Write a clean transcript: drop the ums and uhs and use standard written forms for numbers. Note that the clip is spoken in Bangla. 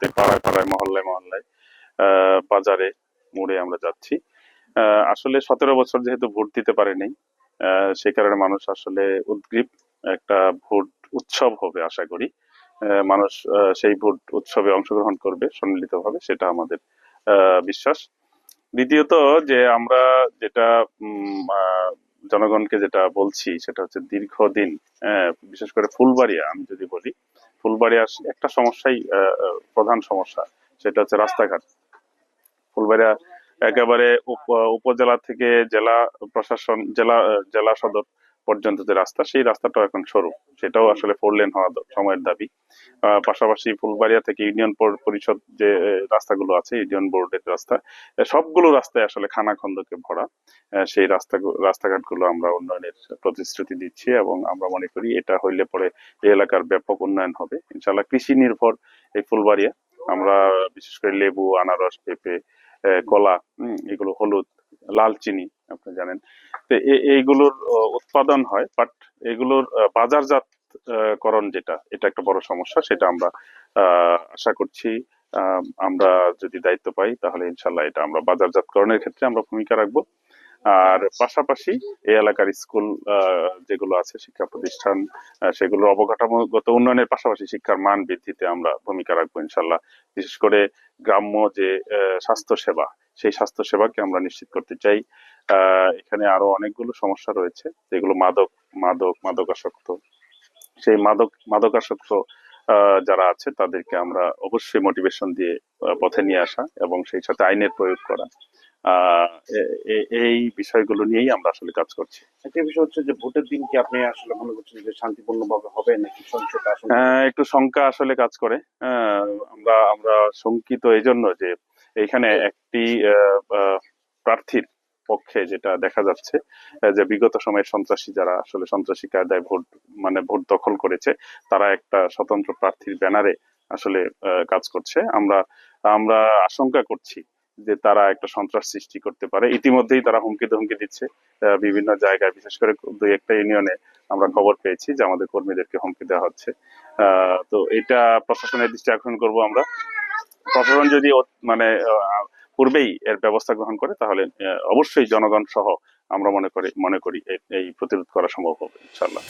মুহূর্তে পাড়ায় পাড়ায়, মহল্লায় মহল্লায়, বাজারে, মোড়ে আমরা যাচ্ছি। আসলে 17 বছর যেহেতু ভোট দিতে পারেনি, সেই কারণে মানুষ আসলে উদ্গ্রীব। একটা ভোট উৎসব হবে আশা করি। মানুষ সেই ভোট উৎসবে অংশগ্রহণ করবে সম্মিলিতভাবে, সেটা আমাদের বিশ্বাস। দ্বিতীয়ত, যে আমরা যেটা জনগণকে যেটা বলছি সেটা হচ্ছে দীর্ঘদিন, বিশেষ করে ফুলবাড়িয়া আমি যদি বলি, ফুলবাড়িয়া একটা সমস্যাই, প্রধান সমস্যা, সেটা হচ্ছে রাস্তাঘাট। ফুলবাড়িয়া একেবারে উপজেলা থেকে জেলা প্রশাসন, জেলা সদর পর্যন্ত যে রাস্তা, সেই রাস্তাটা এখন সরু, সেটাও আসলে 4 লেন হওয়া সময়ের দাবি। পাশাপাশি ফুলবাড়িয়া থেকে ইউনিয়ন পরিষদ যে রাস্তাগুলো আছে, ইউনিয়ন বোর্ডের রাস্তা, সবগুলো রাস্তায় আসলে খানাখন্দকে ভরা। সেই রাস্তাঘাটগুলো আমরা উন্নয়নের প্রতিশ্রুতি দিচ্ছি এবং আমরা মনে করি এটা হইলে পরে এই এলাকার ব্যাপক উন্নয়ন হবে ইনশাল্লাহ। কৃষি নির্ভর এই ফুলবাড়িয়া। আমরা বিশেষ করে লেবু, আনারস, পেঁপে, কলা, এগুলো, হলুদ, লাল চিনি আপনি জানেন, তো এইগুলোর উৎপাদন হয়, বাট এগুলোর বাজারজাত করণ যেটা, এটা একটা বড় সমস্যা। সেটা আমরা আশা করছি আমরা যদি দায়িত্ব পাই তাহলে ইনশাল্লাহ এটা আমরা বাজারজাতকরণের ক্ষেত্রে আমরা ভূমিকা রাখবো। আর পাশাপাশি এই এলাকার স্কুল যেগুলো আছে, শিক্ষা প্রতিষ্ঠান, সেগুলোর অবকাঠামোগত উন্নয়নের পাশাপাশি শিক্ষার মান বৃদ্ধিতে আমরা ভূমিকা রাখবো ইনশাল্লাহ। বিশেষ করে গ্রাম্য যে স্বাস্থ্য সেবা, সেই স্বাস্থ্য সেবাকে আমরা নিশ্চিত করতে চাই। এখানে আরো অনেকগুলো সমস্যা রয়েছে, যেগুলো মাদকাসক্ত, সেই মাদকাসক্ত যারা আছে তাদেরকে আমরা অবশ্যই মোটিভেশন দিয়ে পথে নিয়ে আসা এবং সেই সাথে আইনের প্রয়োগ করা। এই বিষয়গুলো নিয়েই আমরা আসলে কাজ করছি। একটা বিষয় হচ্ছে যে ভোটের দিন কি আপনি আসলে মনে করছেন যে শান্তিপূর্ণ ভাবে হবে নাকি সহিংসতা আসলে? একটু শঙ্কা আসলে কাজ করে। আমরা আমরা শঙ্কিত এই জন্য যে এখানে একটি প্রার্থীর পক্ষে যেটা দেখা যাচ্ছে, যে বিগত সময়ে সন্ত্রাসী যারা আসলে সন্ত্রাসী কায়দায় ভোট দখল করেছে, তারা একটা স্বতন্ত্র প্রার্থীর ব্যানারে আসলে কাজ করছে। আমরা আমরা আশঙ্কা করছি যে তারা একটা সন্ত্রাস সৃষ্টি করতে পারে। ইতিমধ্যেই তারা হুমকি ধমকি দিচ্ছে বিভিন্ন জায়গায়, বিশেষ করে 2-1টা ইউনিয়নে আমরা খবর পেয়েছি যে আমাদের কর্মীদেরকে হুমকি দেওয়া হচ্ছে। তো এটা প্রশাসনের দৃষ্টি আকর্ষণ করব আমরা। প্রশাসন যদি পূর্বেই এর ব্যবস্থা গ্রহণ করে তাহলে অবশ্যই জনগণ সহ আমরা মনে করি এই প্রতিরোধ করা সম্ভব হবে ইনশাল্লাহ।